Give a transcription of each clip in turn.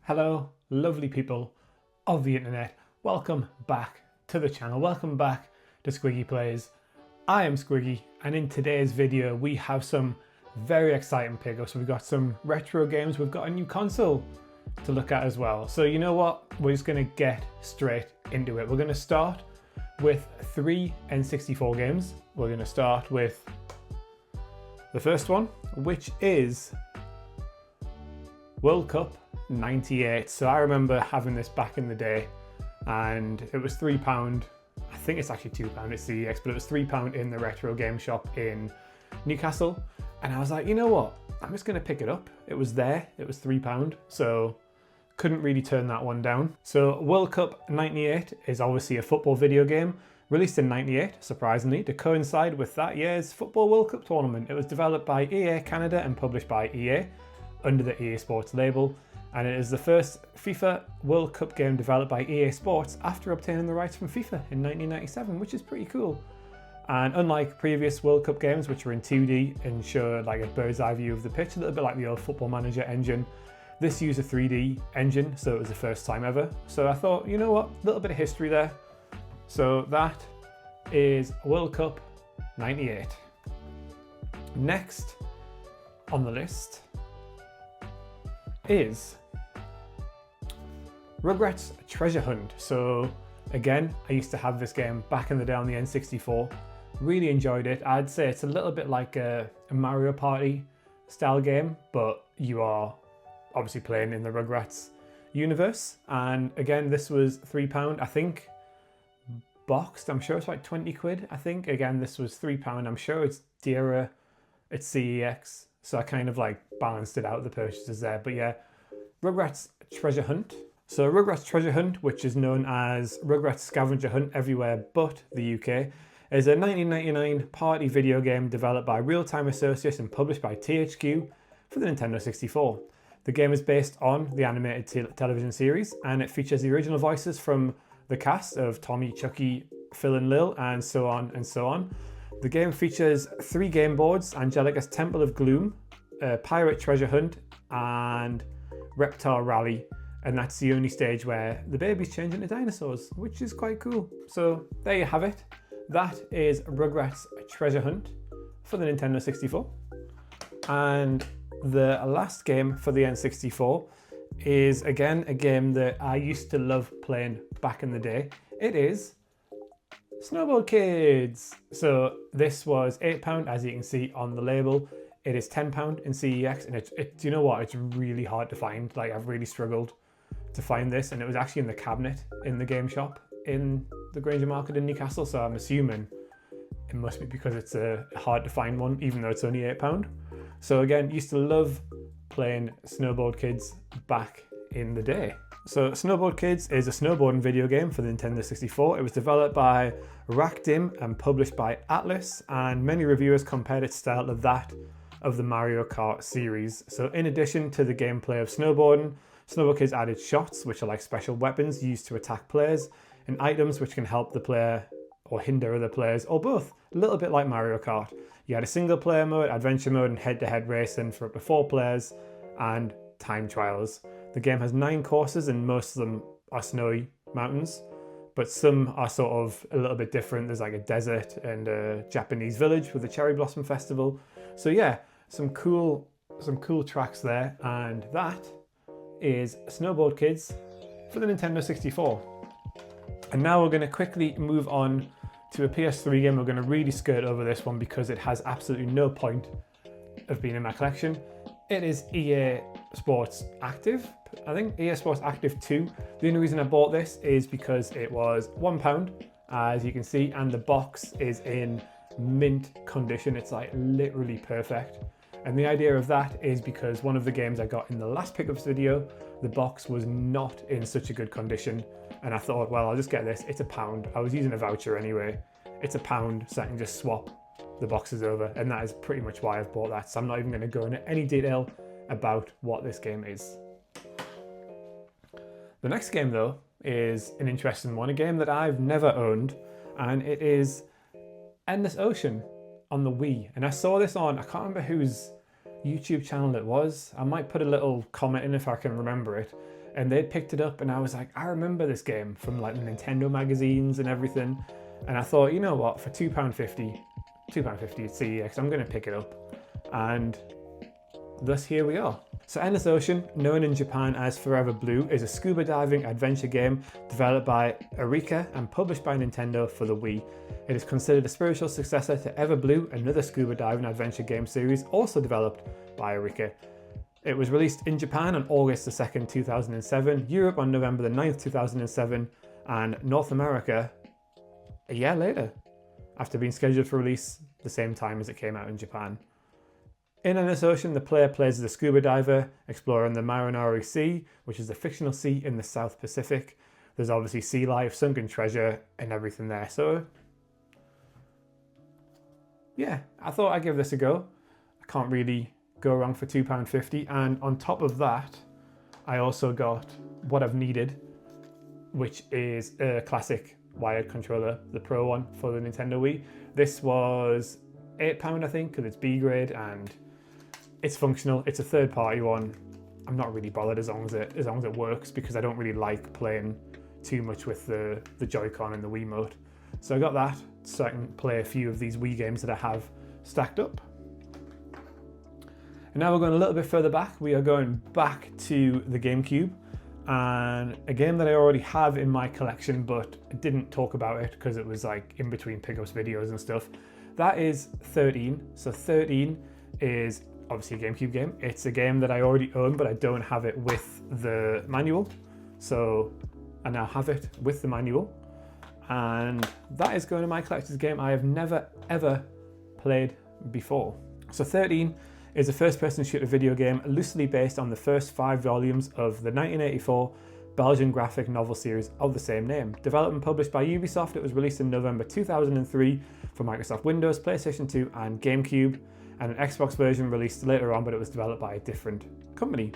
Hello, lovely people of the internet. Welcome back to the channel. Welcome back to Squiggy Plays. I am Squiggy, and in today's video we have some very exciting pickups. We've got some retro games, we've got a new console to look at as well. So you know what? We're just going to get straight into it. We're going to start with 3 N64 games. We're going to start with the first one, which is World Cup 98. So I remember having this back in the day, and it was £3. I think it's actually £2 at CEX, but it was £3 in the retro game shop in Newcastle. And I was like, you know what? I'm just going to pick it up. It was there. It was £3. So couldn't really turn that one down. So World Cup 98 is obviously a football video game released in 98, surprisingly, to coincide with that year's Football World Cup tournament. It was developed by EA Canada and published by EA under the EA Sports label, and it is the first FIFA World Cup game developed by EA Sports after obtaining the rights from FIFA in 1997, which is pretty cool. And unlike previous World Cup games, which were in 2D and show like a bird's eye view of the pitch, a little bit like the old Football Manager engine, this used a 3D engine, so it was the first time ever. So I thought, you know what, a little bit of history there. So that is World Cup 98. Next on the list is Rugrats Treasure Hunt. So again, I used to have this game back in the day on the N64. Really enjoyed it. I'd say it's a little bit like a Mario Party style game, but you are obviously playing in the Rugrats universe. And again, this was £3, I think, boxed. I'm sure it's like 20 quid, I think. Again, this was £3. I'm sure it's dearer at CEX. So I kind of like balanced it out, the purchases there. But yeah, Rugrats Treasure Hunt. So Rugrats Treasure Hunt, which is known as Rugrats Scavenger Hunt everywhere but the UK, is a 1999 party video game developed by Real Time Associates and published by THQ for the Nintendo 64. The game is based on the animated television series, and it features the original voices from the cast of Tommy, Chucky, Phil and Lil, and so on and so on. The game features 3 game boards: Angelica's Temple of Gloom, Pirate Treasure Hunt, and Reptar Rally. And that's the only stage where the babies change into dinosaurs, which is quite cool. So there you have it. That is Rugrats Treasure Hunt for the Nintendo 64. And the last game for the N64 is again a game that I used to love playing back in the day. It is Snowboard Kids. So this was £8, as you can see on the label. It is £10 in CEX, and do you know what? It's really hard to find. Like, I've really struggled to find this, and it was actually in the cabinet in the game shop in the Granger Market in Newcastle. So I'm assuming it must be because it's a hard to find one, even though it's only £8. So again, used to love playing Snowboard Kids back in the day. So Snowboard Kids is a snowboarding video game for the Nintendo 64. It was developed by Rakdim and published by Atlas, and many reviewers compared its style to that of the Mario Kart series. So in addition to the gameplay of snowboarding, Snowboard Kids added shots, which are like special weapons used to attack players, and items which can help the player or hinder other players, or both, a little bit like Mario Kart. You had a single player mode, adventure mode, and head-to-head racing for up to 4 players, and time trials. The game has 9 courses, and most of them are snowy mountains, but some are sort of a little bit different. There's like a desert and a Japanese village with a cherry blossom festival. So yeah, some cool tracks there, and that is Snowboard Kids for the Nintendo 64. And now we're going to quickly move on to a PS3 game. We're going to really skirt over this one because it has absolutely no point of being in my collection. It is EA Sports Active, I think, EA Sports Active 2. The only reason I bought this is because it was £1, as you can see, and the box is in mint condition. It's like literally perfect. And the idea of that is because one of the games I got in the last pickups video, the box was not in such a good condition. And I thought, well, I'll just get this. It's £1. I was using a voucher anyway. It's £1, so I can just swap the boxes over. And that is pretty much why I've bought that. So I'm not even going to go into any detail about what this game is. The next game, though, is an interesting one. A game that I've never owned. And it is Endless Ocean on the Wii. And I saw this on, I can't remember whose YouTube channel it was. I might put a little comment in if I can remember it. and they'd picked it up, and I was like, I remember this game from like the Nintendo magazines and everything. And I thought, you know what, for £2.50 at CEX, I'm going to pick it up. And thus here we are. So Endless Ocean, known in Japan as Forever Blue, is a scuba diving adventure game developed by Eureka and published by Nintendo for the Wii. It is considered a spiritual successor to Everblue, another scuba diving adventure game series also developed by Eureka. It was released in Japan on August the 2nd, 2007, Europe on November the 9th, 2007, and North America a year later, after being scheduled for release the same time as it came out in Japan. In Endless Ocean, the player plays as a scuba diver exploring the Marinari Sea, which is a fictional sea in the South Pacific. There's obviously sea life, sunken treasure, and everything there. So, yeah, I thought I'd give this a go. I can't really go wrong for £2.50. And on top of that, I also got what I've needed, which is a classic wired controller, the Pro one for the Nintendo Wii. This was £8, I think, because it's B grade and it's functional. It's a third-party one. I'm not really bothered as long as it works, because I don't really like playing too much with the Joy-Con and the Wiimote. So I got that so I can play a few of these Wii games that I have stacked up. And now we're going a little bit further back. We are going back to the GameCube, and a game that I already have in my collection, but I didn't talk about it because it was like in between pickups videos and stuff. That is 13. So 13 is obviously a GameCube game. It's a game that I already own, but I don't have it with the manual. So I now have it with the manual. And that is going to my collector's game I have never, ever played before. So 13 is a first-person shooter video game loosely based on the first 5 volumes of the 1984 Belgian graphic novel series of the same name. Developed and published by Ubisoft, it was released in November 2003 for Microsoft Windows, PlayStation 2 and GameCube, and an Xbox version released later on, but it was developed by a different company.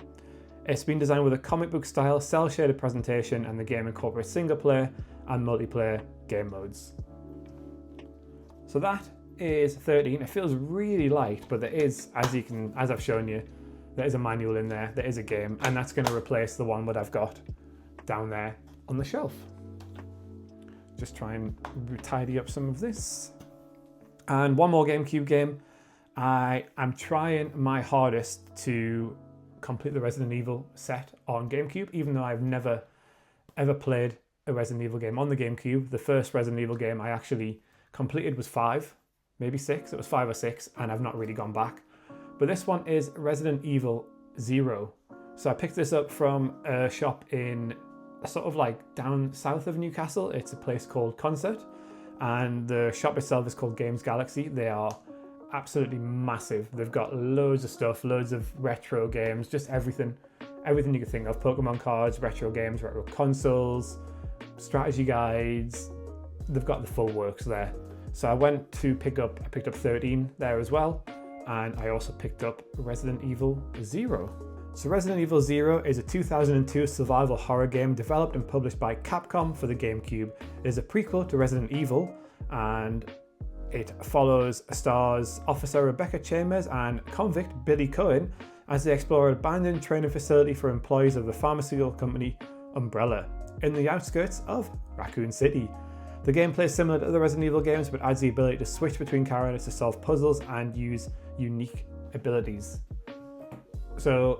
It's been designed with a comic book style, cel-shaded presentation, and the game incorporates single player and multiplayer game modes. So that is 13. It feels really light, but there is, as I've shown you, there is a manual in there, there is a game, and that's going to replace the one that I've got down there on the shelf. Just try and tidy up some of this. And one more GameCube game. I am trying my hardest to complete the Resident Evil set on GameCube, even though I've never ever played a Resident Evil game on the GameCube. The first Resident Evil game I actually completed was 5, maybe 6. It was 5 or 6, and I've not really gone back. But this one is Resident Evil 0. So I picked this up from a shop in sort of like down south of Newcastle. It's a place called Concert, and the shop itself is called Games Galaxy. They are absolutely massive. They've got loads of stuff, loads of retro games, just everything you can think of. Pokemon cards, retro games, retro consoles, strategy guides. They've got the full works there. So I picked up 13 there as well, and I also picked up Resident Evil 0. So Resident Evil 0 is a 2002 survival horror game developed and published by Capcom for the GameCube. It is a prequel to Resident Evil, and it stars Officer Rebecca Chambers and convict Billy Cohen as they explore an abandoned training facility for employees of the pharmaceutical company Umbrella in the outskirts of Raccoon City. The gameplay is similar to other Resident Evil games, but adds the ability to switch between characters to solve puzzles and use unique abilities. So,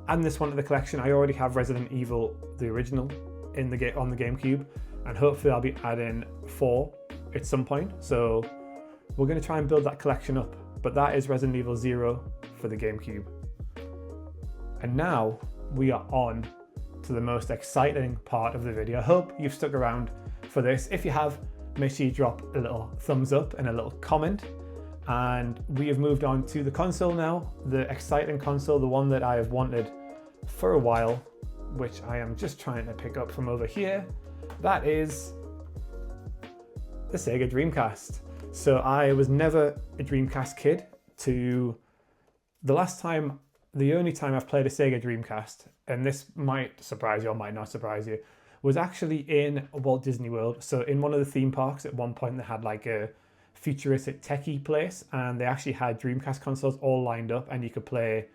adding this one to the collection, I already have Resident Evil, the original, on the GameCube, and hopefully I'll be adding 4 at some point. So we're going to try and build that collection up. But that is Resident Evil 0 for the GameCube. And now we are on to the most exciting part of the video. I hope you've stuck around for this. If you have, make sure you drop a little thumbs up and a little comment. And we have moved on to the console now, the exciting console, the one that I have wanted for a while, which I am just trying to pick up from over here. That is the Sega Dreamcast. So I was never a Dreamcast kid. The only time I've played a Sega Dreamcast, and this might surprise you or might not surprise you, was actually in Walt Disney World. So in one of the theme parks at one point they had like a futuristic techie place, and they actually had Dreamcast consoles all lined up, and you could play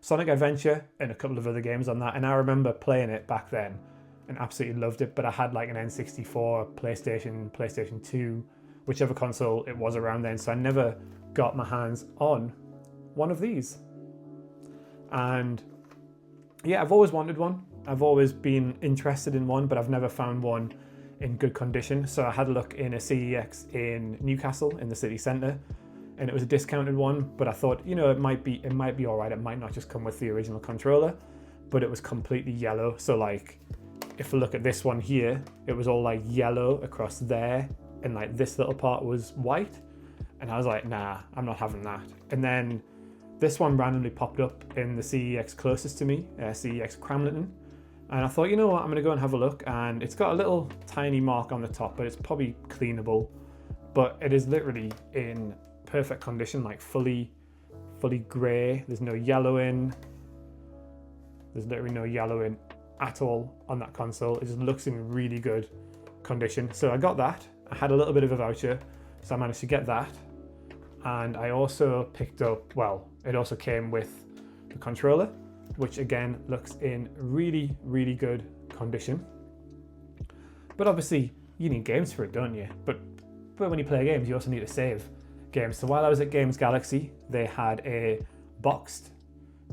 Sonic Adventure and a couple of other games on that. And I remember playing it back then and absolutely loved it. But I had like an N64, PlayStation 2, whichever console it was around then. So I never got my hands on one of these. And yeah, I've always wanted one. I've always been interested in one, but I've never found one in good condition. So I had a look in a CEX in Newcastle in the city centre, and it was a discounted one, but I thought, you know, it might be all right. It might not just come with the original controller, but it was completely yellow. So like, if we look at this one here, it was all like yellow across there, and like this little part was white. And I was like, nah, I'm not having that. And then this one randomly popped up in the CEX closest to me, CEX Cramlington. And I thought, you know what, I'm gonna go and have a look. And it's got a little tiny mark on the top, but it's probably cleanable. But it is literally in perfect condition, like fully gray. There's no yellow in. There's literally no yellow in at all on that console. It just looks in really good condition. So I got that. I had a little bit of a voucher, so I managed to get that. And I also picked up, well, it also came with the controller, which again looks in really, really good condition. But obviously you need games for it, don't you? But when you play games, you also need to save games. So while I was at Games Galaxy, they had a boxed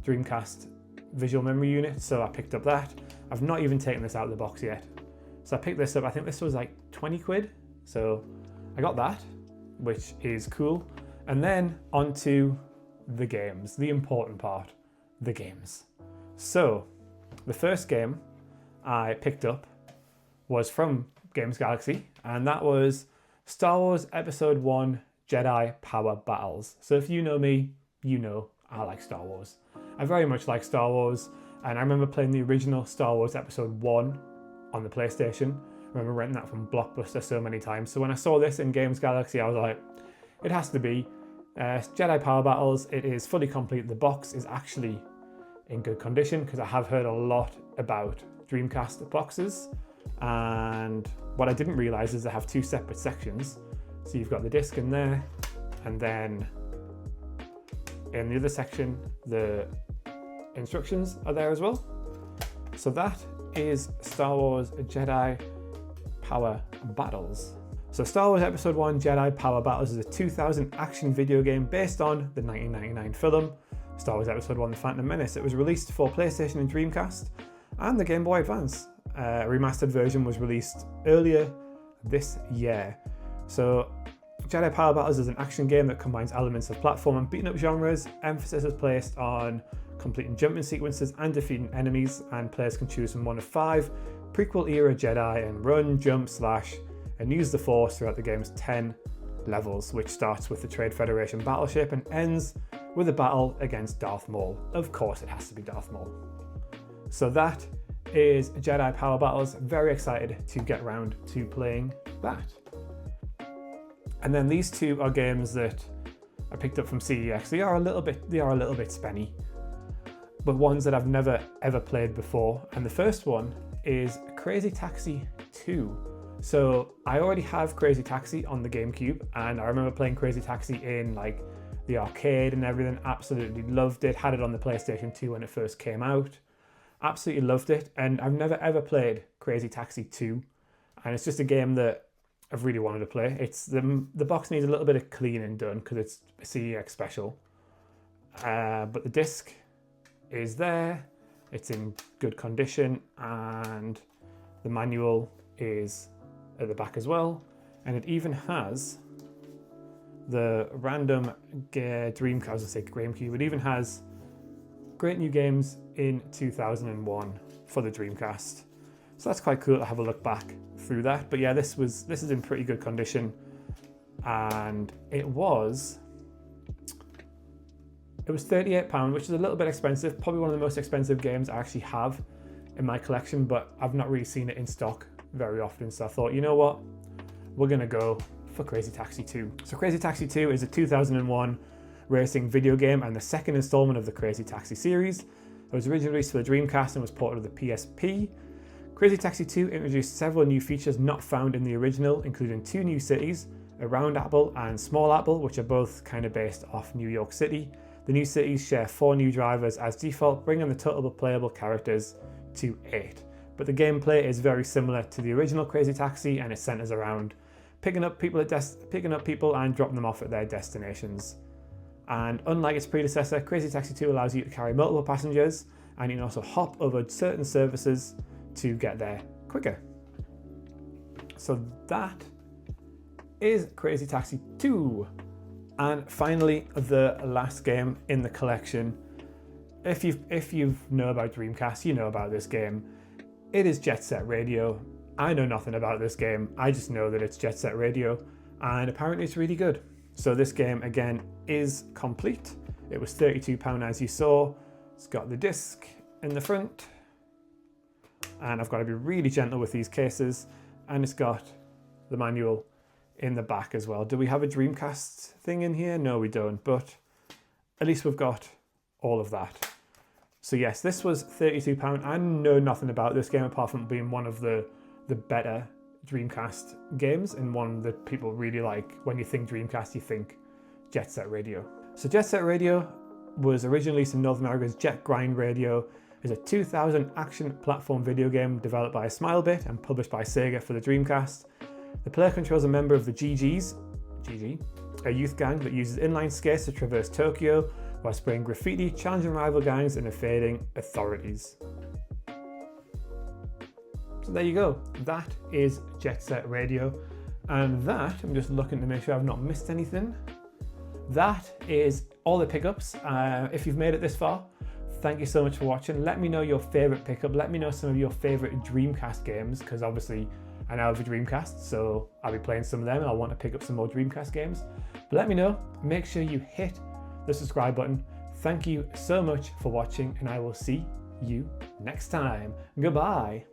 Dreamcast visual memory unit, so I picked up that. I've not even taken this out of the box yet. So I picked this up, I think this was like 20 quid. So I got that, which is cool. And then onto the games, the important part, the games. So the first game I picked up was from Games Galaxy, and that was Star Wars Episode 1 Jedi Power Battles. So if you know me, you know I like Star Wars. I very much like Star Wars, and I remember playing the original Star Wars Episode 1 on the PlayStation. I remember renting that from Blockbuster so many times. So when I saw this in Games Galaxy, I was like, it has to be Jedi Power Battles. It is fully complete. The box is actually in good condition, because I have heard a lot about Dreamcast boxes, and what I didn't realize is they have two separate sections. So you've got the disc in there, and then in the other section the instructions are there as well. So that is Star Wars Jedi Power Battles. So Star Wars Episode 1 Jedi Power Battles is a 2000 action video game based on the 1999 film Star Wars Episode 1 The Phantom Menace. It was released for PlayStation and Dreamcast and the Game Boy Advance. A remastered version was released earlier this year. So Jedi Power Battles is an action game that combines elements of platform and beaten up genres. Emphasis is placed on completing jumping sequences and defeating enemies, and players can choose from one of 5 prequel era Jedi and run, jump, slash, and use the Force throughout the game's 10 levels, which starts with the Trade Federation battleship and ends with a battle against Darth Maul. Of course it has to be Darth Maul. So that is Jedi Power Battles. Very excited to get around to playing that. And then these two are games that I picked up from CEX. They are a little bit spenny, but ones that I've never ever played before. And the first one is Crazy Taxi 2. So I already have Crazy Taxi on the GameCube, and I remember playing Crazy Taxi in like the arcade and everything. Absolutely loved it. Had it on the PlayStation 2 when it first came out. Absolutely loved it. And I've never ever played Crazy Taxi 2. And it's just a game that I've really wanted to play. It's the box needs a little bit of cleaning done because it's a CEX special. But the disc is there. It's in good condition, and the manual is at the back as well. And it even has the random Dreamcast, I was gonna say GameCube. It even has Great New Games in 2001 for the Dreamcast. So that's quite cool to have a look back through that. But yeah, this is in pretty good condition, and it was £38, which is a little bit expensive. Probably one of the most expensive games I actually have in my collection, but I've not really seen it in stock very often. So I thought, you know what, we're gonna go for Crazy Taxi 2. So Crazy Taxi 2 is a 2001 racing video game and the second installment of the Crazy Taxi series. It was originally released for the Dreamcast and was ported to the PSP. Crazy Taxi 2 introduced several new features not found in the original, including 2 new cities, a Round Apple and Small Apple, which are both kind of based off New York City. The new cities share 4 new drivers as default, bringing the total playable characters to 8. But the gameplay is very similar to the original Crazy Taxi, and it centers around picking up people and dropping them off at their destinations. And unlike its predecessor, Crazy Taxi 2 allows you to carry multiple passengers, and you can also hop over certain services to get there quicker. So that is Crazy Taxi 2. And finally, the last game in the collection. If you know about Dreamcast, you know about this game. It is Jet Set Radio. I know nothing about this game. I just know that it's Jet Set Radio, and apparently it's really good. So this game, again, is complete. It was £32 as you saw. It's got the disc in the front, and I've got to be really gentle with these cases, and it's got the manual in the back as well. Do we have a Dreamcast thing in here? No, we don't, but at least we've got all of that. So yes, this was £32. I know nothing about this game apart from being one of the better Dreamcast games, and one that people really like. When you think Dreamcast, you think Jet Set Radio. So Jet Set Radio was originally released in North America's Jet Grind Radio. It's a 2000 action platform video game developed by Smilebit and published by Sega for the Dreamcast. The player controls a member of the GGs, a youth gang that uses inline skates to traverse Tokyo while spraying graffiti, challenging rival gangs and evading authorities. So there you go, that is Jet Set Radio, and that, I'm just looking to make sure I've not missed anything. That is all the pickups. If you've made it this far, thank you so much for watching. Let me know your favourite pickup, let me know some of your favourite Dreamcast games, because obviously I now have a Dreamcast, so I'll be playing some of them and I want to pick up some more Dreamcast games. But let me know, make sure you hit the subscribe button. Thank you so much for watching, and I will see you next time. Goodbye.